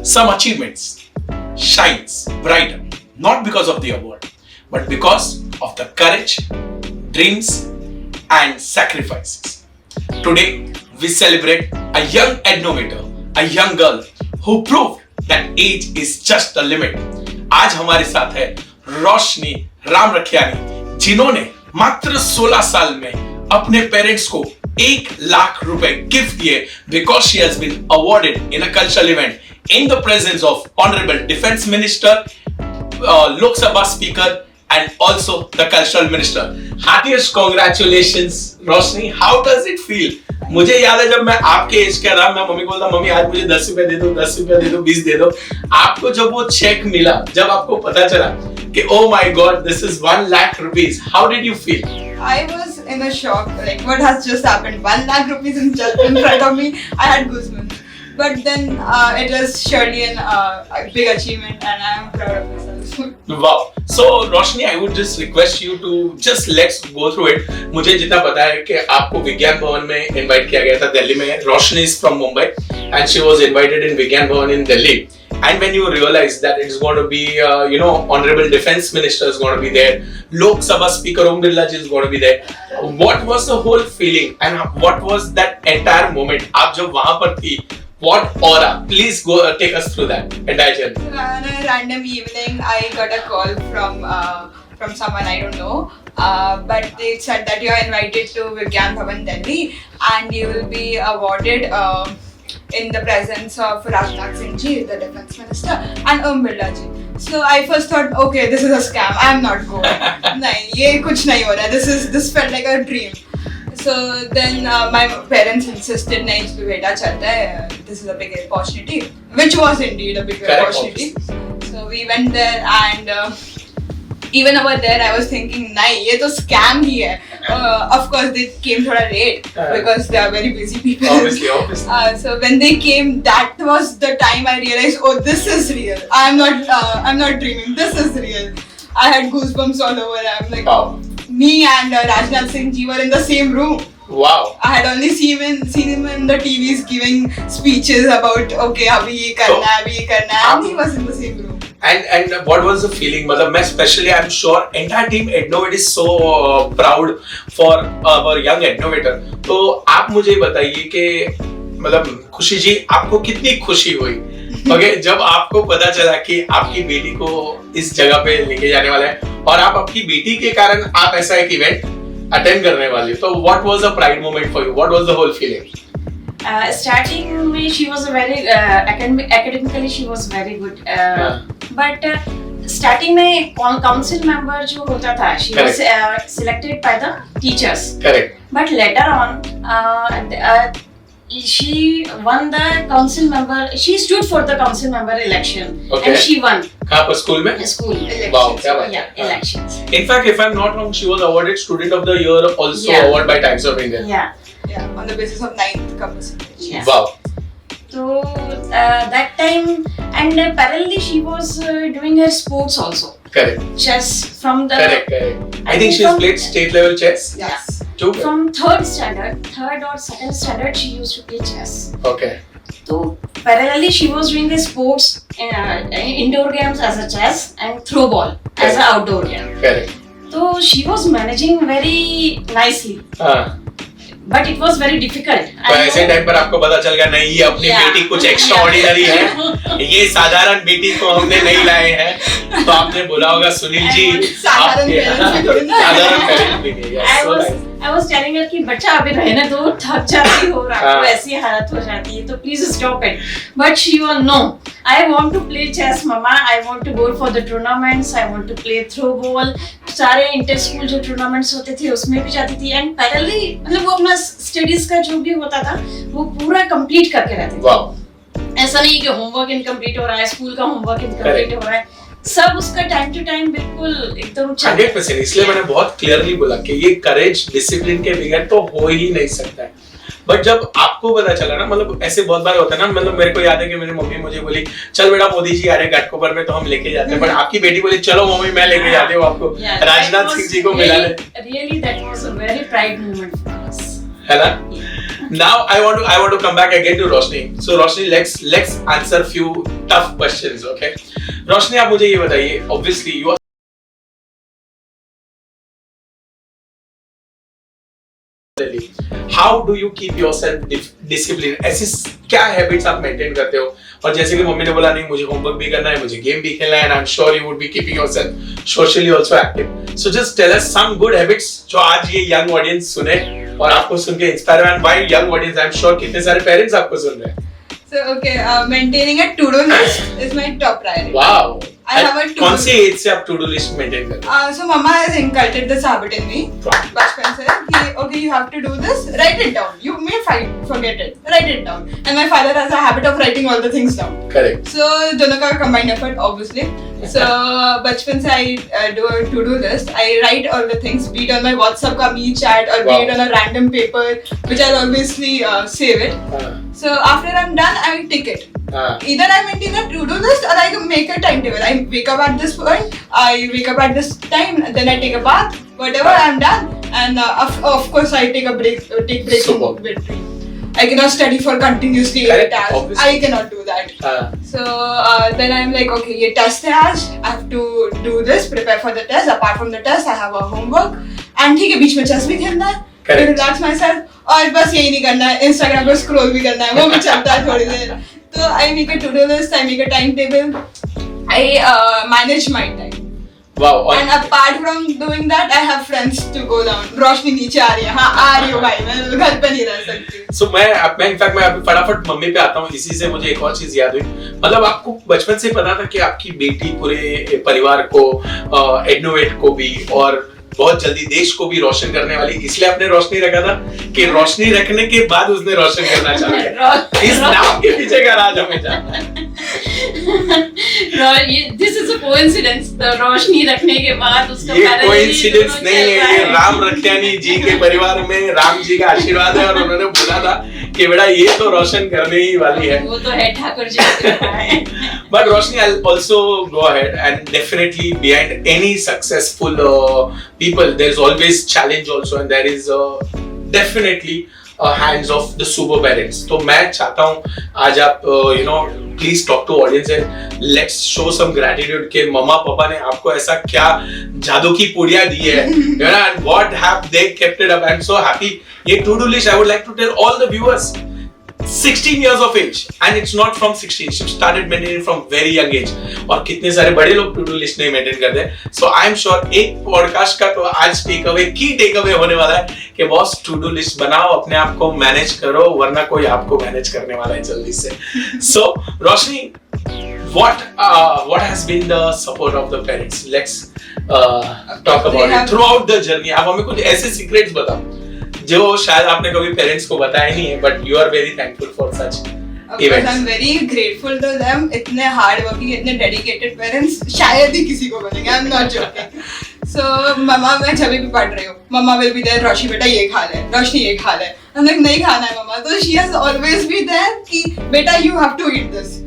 some achievements shines brighter, not because of the award, but because of the courage, dreams, and sacrifices. Today, we celebrate a young innovator, a young girl who proved that age is just the limit. आज हमारे साथ है रोशनी राम रखियानी, जिन्होंने मात्र 16 साल में अपने parents को 1 लाख रुपए गिफ्ट दिए because she has been awarded in a cultural event in the presence of Honorable Defense Minister, Lok Sabha Speaker, and also the Cultural Minister. Heartiest congratulations, Roshni. How does it feel? मुझे याद है जब मैं आपके as का था, मैं mummy को बोलता, मम्मी आज मुझे 10 रुपए दे दो, 10 रुपए दे दो, 20 दे दो. आपको जब वो चेक मिला, जब आपको पता चला कि oh my god, this is 1 lakh rupees, how did you feel? I was in a shock, like what has just happened? 1 lakh rupees in front of me. I had goosebumps. But then it was surely a big achievement, and I am proud of myself. Wow. So Roshni, I would just request you to just let's go through it. मुझे जितना पता है कि आपको विज्ञान भवन में invite किया गया था दिल्ली में. रोशनी is from Mumbai and she was invited in विज्ञान भवन in Delhi. And when you realize that it's going to be, Honorable Defense Minister is going to be there, Lok Sabha Speaker Om Birla ji is going to be there. What was the whole feeling and what was that entire moment? आप जब वहाँ पर थी, what aura? Please go take us through that entire journey. On a random evening, I got a call from someone I don't know, but they said that you are invited to Vigyan Bhavan Delhi and you will be awarded in the presence of Rajnath Singh ji, the Defense Minister, and Om Birla ji. So I first thought, okay, this is a scam. I am not going. नहीं, ये कुछ नहीं हो रहा. This felt like a dream. So then my parents insisted, नहीं बेटा चलता है. This is a big opportunity, which was indeed a big opportunity. So we went there and even over there I was thinking, नहीं ये तो scam ही है. Of course they came थोड़ा late because they are very busy people. Obviously. So when they came, that was the time I realized, oh, this is real. I'm not dreaming. This is real. I had goosebumps all over. I'm like, wow. Me and Rajnath Singh ji were in the same room. Wow. I had only seen him in the TVs giving speeches about, okay, अभी ये करना है, अभी ये करना है, and he was in the same room. And what was the feeling? मतलब मैं especially I'm sure entire team Innovate is so proud for our young innovator. तो आप मुझे बताइए कि मतलब खुशी जी आपको कितनी खुशी हुई? Okay, जब आपको पता चला कि आपकी बेटी को इस जगह पे लेके जाने वाला है और आप आपकी बेटी के कारण आप ऐसा एक इवेंट अटेंड करने वाले हो, तो what was the pride moment for you? What was the whole feeling? Starting में she was a very academically she was very good, but starting में council member जो होता था, she was selected by the teachers. Correct. But later on, she won the council member. She stood for the council member election, okay. and she won. कहाँ पर school में? School elections. Wow, क्या बात है? Yeah, elections. In fact, if I'm not wrong, she was awarded Student of the Year also award by Times of India. Yeah, on the basis of 9th का percentage. Yeah. Wow. So that time, and parallelly she was doing her sports also. Correct. Chess from the. Correct. I think she's played state level chess. Yes. Too. From third or second standard, she used to play chess. Okay. So parallelly, she was doing the sports, indoor games as a chess and throw ball as an outdoor game. Correct. So she was managing very nicely. But it was very difficult. तो ऐसे time पर आपको पता चल गया नहीं ये अपनी बेटी कुछ एक्स्ट्रा ऑर्डिनरी है, ये साधारण बेटी को हमने नहीं लाए हैं, तो आपने बोला होगा सुनील जी साधारण पेरेंट्स भी नहीं. I was telling her कि बच्चा अभी रहने दो, थक जाती हो, रात को ऐसी हालत हो जाती है, तो please stop it. But she was no. I want to play chess, mama. I want to go for the tournaments. I want to play throw ball. सारे इंटर स्कूल जो टूर्नामेंट्स होते थे उसमें भी जाती थी. And parallelly मतलब वो अपना स्टडीज का जो भी होता था वो पूरा कंप्लीट करके रहती थी. Wow. ऐसा नहीं कि होमवर्क इनकम्प्लीट हो रहा है, स्कूल का होमवर्क इनकम्प्लीट हो रहा है, सब उसका टाइम टू टाइम बिल्कुल एकदम 100%. इसलिए मैंने बहुत क्लियरली बोला कि ये करेज डिसिप्लिन के बगैर तो हो ही नहीं सकता है. बट जब आपको पता चला ना, मतलब ऐसे बहुत बार होता है ना, मतलब मेरे को याद है कि मेरी मम्मी मुझे बोली चल बेटा मोदी जी आ रहे घाटकोपर में तो हम लेके जाते हैं, बट आपकी बेटी बोली चलो मम्मी मैं लेके जाती हूँ आपको राजनाथ सिंह जी को मिलाने. Really that was a very pride moment for us, है ना? Now I want to come back again to Roshni. So Roshni, let's answer few tough questions, okay? Roshni, आप मुझे ये बताइए, obviously you are How do you keep yourself disciplined? ऐसी क्या habits आप maintain करते हो? और जैसे कि मम्मी ने बोला नहीं मुझे होमवर्क भी करना है, मुझे गेम भी खेलना है, and I'm sure you would be keeping yourself socially also active. So just tell us some good habits जो आज ये young audience सुने और आपको सुन के इंस्पायर हो, and why young audience? I'm sure कितने सारे पेरेंट्स आपको सुन रहे हैं. So okay, maintaining a to-do list is my top priority. Wow. I have a to-do कौन सी एज से आप टू डू लिस्ट मेंटेन करते हैं? So mama has inculcated this habit in me. बचपन से कि okay you have to do this, write it down. You may forget it, write it down. And my father has a habit of writing all the things down. Correct. So दोनों का combined effort obviously. So बचपन से I do a to-do list. I write all the things, be it on my WhatsApp का me chat or be it on a random paper, which I'll obviously save it. So after I'm done, I will tick it. Either I maintain a to-do list or I make a timetable. I wake up at this point, I wake up at this time, then I take a bath, whatever I'm done, and of course I take a break, take breaks in between. I cannot study for continuously 8 hours. I cannot do that. So then I'm like, okay, ये test है आज, I have to do this, prepare for the test. Apart from the test, I have a homework. And ठीक है, बीच में chess भी खेलना है, relax myself, और बस यही नहीं करना है, Instagram पर scroll भी करना है, वो भी चलता है थोड़ी देर. So I make a to-do list, I make a timetable, I manage my time. Wow. And apart from doing that, I have friends to go down. रोशनी नीचे आ रही है, हाँ आ रही हो भाई, मैं घर पे नहीं रह सकती. So मैं इनफैक्ट मैं अभी फटाफट मम्मी पे आता हूँ. इसी से मुझे एक और चीज याद हुई. मतलब आपको बचपन से पता था कि आपकी बेटी पूरे परिवार को, एडनोवेट को भी और बहुत जल्दी देश को भी रोशन करने वाली, इसलिए आपने रोशनी रखा था कि रोशनी रखने के बाद उसने रोशन करना चाहा. इस नाम के पीछे का राज हमें जानना है. This is a coincidence. रोशनी रखने के बाद उसका ये कोइंसिडेंस नहीं है, ये राम रखियानी जी के परिवार में राम जी का आशीर्वाद है और उन्होंने बोला था कि बेटा ये तो रोशन करने ही वाली है. वो तो है ठाकुर जी का है. But Roshni, I'll also go ahead and definitely behind any successful people, there's always challenge also, and there is definitely hands of the super parents. तो मैं चाहता हूँ आज आप please talk to audience and let's show some gratitude कि मम्मा पापा ने आपको ऐसा क्या जादू की पुड़िया दी है, and what have they kept it up. I'm so happy. ये to do list I would like to tell all the viewers. 16 years of age and it's not from 16. She started maintaining from very young age. और कितने सारे बड़े लोग to do list नहीं maintain करते. So I'm sure एक podcast का तो आज टेक अवे होने वाला है कि बॉस टू डू लिस्ट बनाओ, अपने आप को मैनेज करो, वरना कोई आपको मैनेज करने वाला है जल्दी से. So Roshni, what has been the support of the parents? Let's talk about it throughout the journey. आप हमें कुछ ऐसे सीक्रेट्स बताओ जो शायद आपने कभी पेरेंट्स को बताया नहीं है, but you are very thankful for such events. I am very grateful to them. इतने हार्ड वर्किंग, इतने डेडिकेटेड पेरेंट्स शायद ही किसी को मिलेंगे. I am not joking. So मम्मा, मैं जब भी पढ़ रही हूँ, मम्मा विल बी देयर, रोशनी बेटा ये खा ले, रोशनी ये खा ले. हम लोग नहीं खाना है मम्मा, तो she has always be there कि बेटा you have to eat this.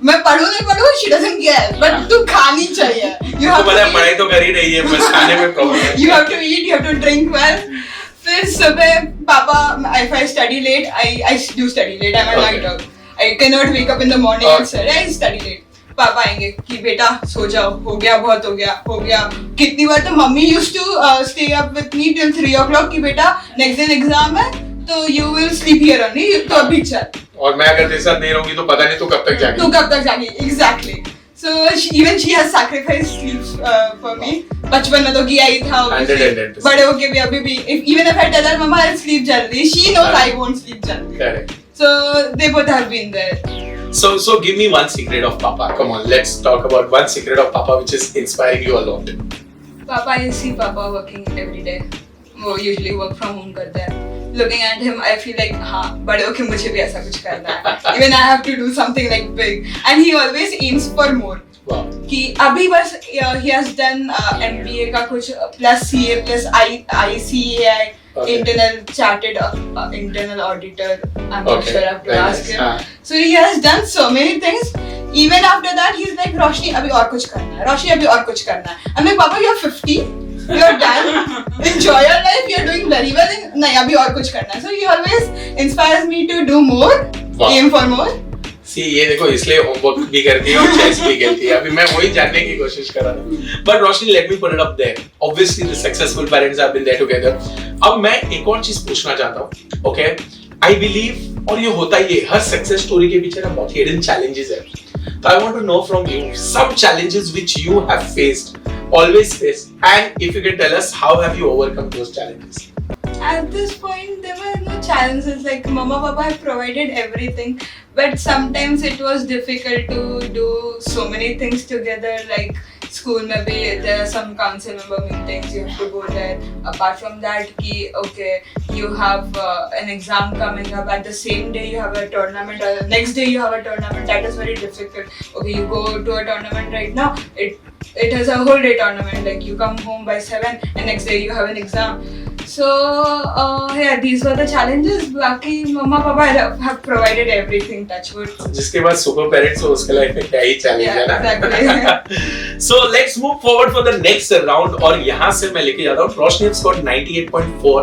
मैं पढ़ूं नहीं पढ़ूं, शी डजंट केयर, बट तू खानी चाहिए. यू हैव टू पढ़ाई तो कर ही रही है, बस खाने में प्रॉब्लम है. You have to eat, you have to drink well. फिर सुबह पापा, if I study late, I do study late. I'm a night owl. I cannot wake up in the morning and study. I study late. पापा आएंगे कि बेटा सो जाओ, हो गया बहुत हो गया. कितनी बार तो mummy used to stay up with me till 3 o'clock कि बेटा next दिन एग्जाम है तो you will sleep here only. तो अभी चल. और मैं अगर तेरे साथ नहीं रहूंगी तो पता नहीं तू कब तक जागी. Exactly. So even she has sacrificed sleeps for me. बचपन में तो किया ही था. बड़े होके भी अभी भी even if I tell her mama I'll sleep jaldi, she knows I won't sleep jaldi. Correct. So they both have been there. So give me one secret of Papa. Come on, let's talk about one secret of Papa which is inspiring you a lot. Papa, I see Papa working every day. वो usually work from home करते हैं. Looking at him, I feel like हाँ बड़े होके मुझे भी ऐसा कुछ करना है. Even I have to do something like big. And he always aims for more. Wow. कि अभी बस he has done MBA का कुछ plus CA plus ICAI. Okay. Internal chartered internal auditor. I'm not sure I have to ask him. So he has done so many things. Even after that, he's like, Roshni, अभी और कुछ करना है. Roshni, अभी और कुछ करना है. I'm like, Papa, you're 50. You're done. Enjoy your life. You're doing simpler. He wasn't नहीं अभी और कुछ करना है. So he always inspires me to do more, Wow. aim for more. सी ये देखो इसलिए होमवर्क भी करती है और चेस भी खेलती है. अभी मैं वही जानने की कोशिश कर रहा था. But Roshni let me put it up there. Obviously the successful parents have been there together. अब मैं एक और चीज पूछना चाहता हूँ. ओके, आई बिलीव, और ये होता ही है, हर सक्सेस स्टोरी के पीछे ना बहुत हिडन चैलेंजेस है. तो I want to know from you some challenges which you have faced, always faced, and if you can tell us how have you overcome those challenges. At this point, there were no challenges. Like Mama, Papa have provided everything, but sometimes it was difficult to do so many things together. Like school, maybe there are some council member meetings. You have to go there. Apart from that, okay, you have an exam coming up. At the same day, you have a tournament. Or the next day, you have a tournament. That is very difficult. Okay, you go to a tournament right now. It is a whole day tournament. Like you come home by 7, and next day you have an exam. So yeah, these were the challenges. बाकी मम्मा पापा have provided everything. Touch wood. जिसके बाद super parents हो उसके life में क्या ही challenge है ना. Exactly. So let's move forward for the next round. और यहाँ से मैं लेके जाता हूँ. रोशनी has got 98.4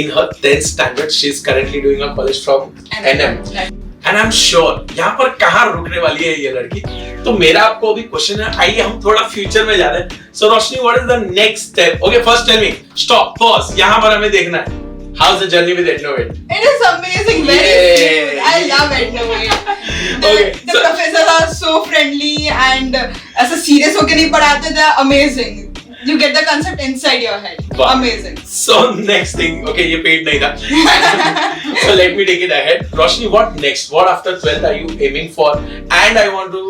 in her 10th standard. She is currently doing a college from NM. And I'm sure यहाँ पर कहाँ रुकने वाली है ये लड़की. तो मेरा आपको अभी क्वेश्चन है, आइए हम थोड़ा फ्यूचर में जाते हैं. So Roshni, what is the next step? Okay, first tell me. Stop. Pause. यहाँ पर हमें देखना है. How's the journey with Ednovate? It is amazing. Very smooth. I love Ednovate. The professors are so friendly and ऐसा serious होके नहीं पढ़ाते. They are amazing. You get the concept inside your head. Wow. Amazing. So next thing, okay, ये paid नहीं था. So let me take it ahead. Roshni, what next? What after 12th are you aiming for? And I want to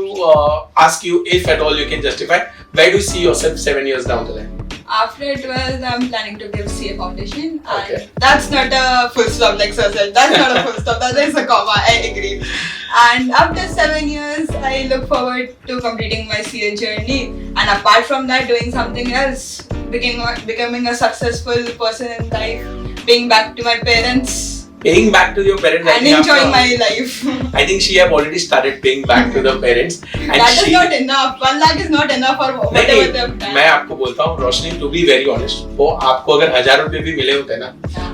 ask you, if at all you can justify, where do you see yourself 7 years down the line? After 12th, I'm planning to give CA foundation. Okay. And that's not a full stop like Sir said. That's not a full stop. That is a comma. I agree. And after 7 years, I look forward to completing my CA journey. And apart from that, doing something else, becoming a successful person in life, paying back to my parents. Paying back to your parents. And enjoying my life. I think she have already started paying back to the parents. And that is not enough. 1 lakh is not enough for whatever they have done. मैं आपको बोलता हूँ रोशनी, to be very honest, वो आपको अगर 1000 रुपए भी मिले होते ना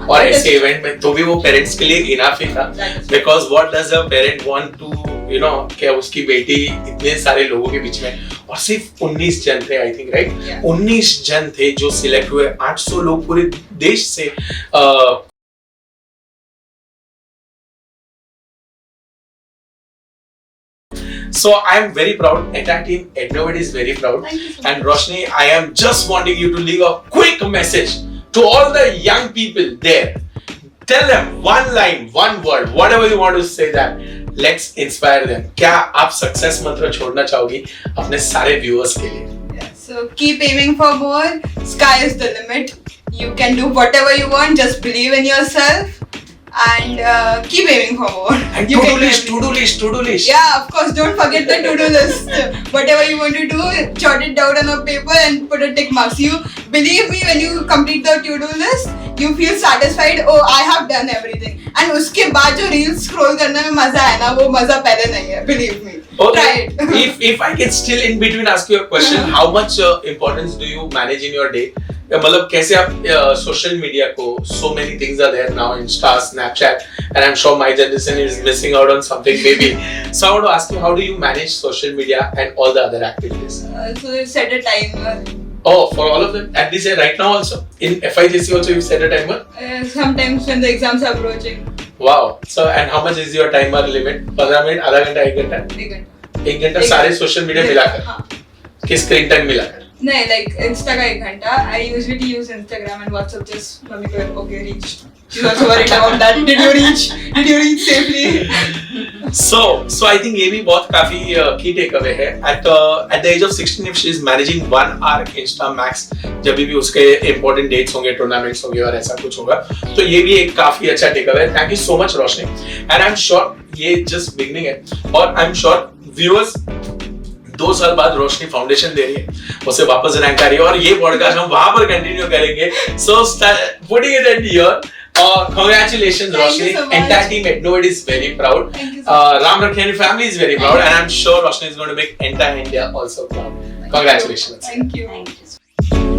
और ऐसे इवेंट में, तो भी वो पेरेंट्स के लिए इनफ ही था. Because what does a parent want to you know, क्या उसकी बेटी इतने सारे लोगों के बीच में, और सिर्फ 19 जन थे, आई थिंक, राइट? 19 जन थे जो सिलेक्ट हुए. 800 लोग पूरे देश से So I am very proud. Entire team Ednovate is very proud. Thank you so much. And Roshni, I am just wanting you to leave a quick message to all the young people there. Tell them one line, one word, whatever you want to say that. Let's inspire them. क्या आप success मंत्र छोड़ना चाहोगी अपने सारे viewers के लिए? Yeah, so keep aiming for more. Sky is the limit. You can do whatever you want. Just believe in yourself. And keep aiming for more. And You to-do can list, do to-do list, to-do list. Yeah, of course. Don't forget the to-do list. Whatever you want to do, jot it down on a paper and put a tick marks. You believe me, when you complete the to-do list, you feel satisfied. Oh, I have done everything. And उसके बाद जो reels scroll करने में मजा है ना, वो मजा पहले नहीं है. Believe me. Okay. Try it. if I can still in between ask you a question, how much importance do you manage in your day? मतलब कैसे आप सोशल मीडिया को, so many things are there now, Insta, Snapchat, and I'm sure my generation is missing out on something maybe. So I want to ask you, how do you manage social media and all the other activities? So you set a timer. Oh, for all of them? At least right now also? In FIJC also you set a timer? Sometimes when the exams are approaching. Wow. So and how much is your timer limit? 15 minute, आधा घंटा, 1 घंटा? 1 घंटा. 1 घंटा सारे social media मिलाकर? हाँ. कि screen time मिलाकर? नहीं, like Insta का 1 घंटा. I usually use Instagram and WhatsApp just mummy को okay reached. She's also worried about that. Did you reach? Did you reach safely? So I think ये भी बहुत काफी key takeaway है. At the age of 16, if she is managing 1 hour Insta max, जब भी उसके important dates होंगे, tournaments होंगे और ऐसा कुछ होगा, तो ये भी एक काफी अच्छा takeaway है. Thank you so much Roshni. And I'm sure ये just beginning है. और I'm sure viewers 2 साल बाद रोशनी फाउंडेशन दे रही है, उसे वापस रैंक आ रही है, और ये पॉडकास्ट हम वहां पर कंटिन्यू करेंगे. So putting it at here, congratulations Roshni. Entire team Ednovate is very proud. Ram Rakhiani family is very proud, and I'm sure Roshni is going to make entire India also proud. Congratulations. Thank you. Thank you.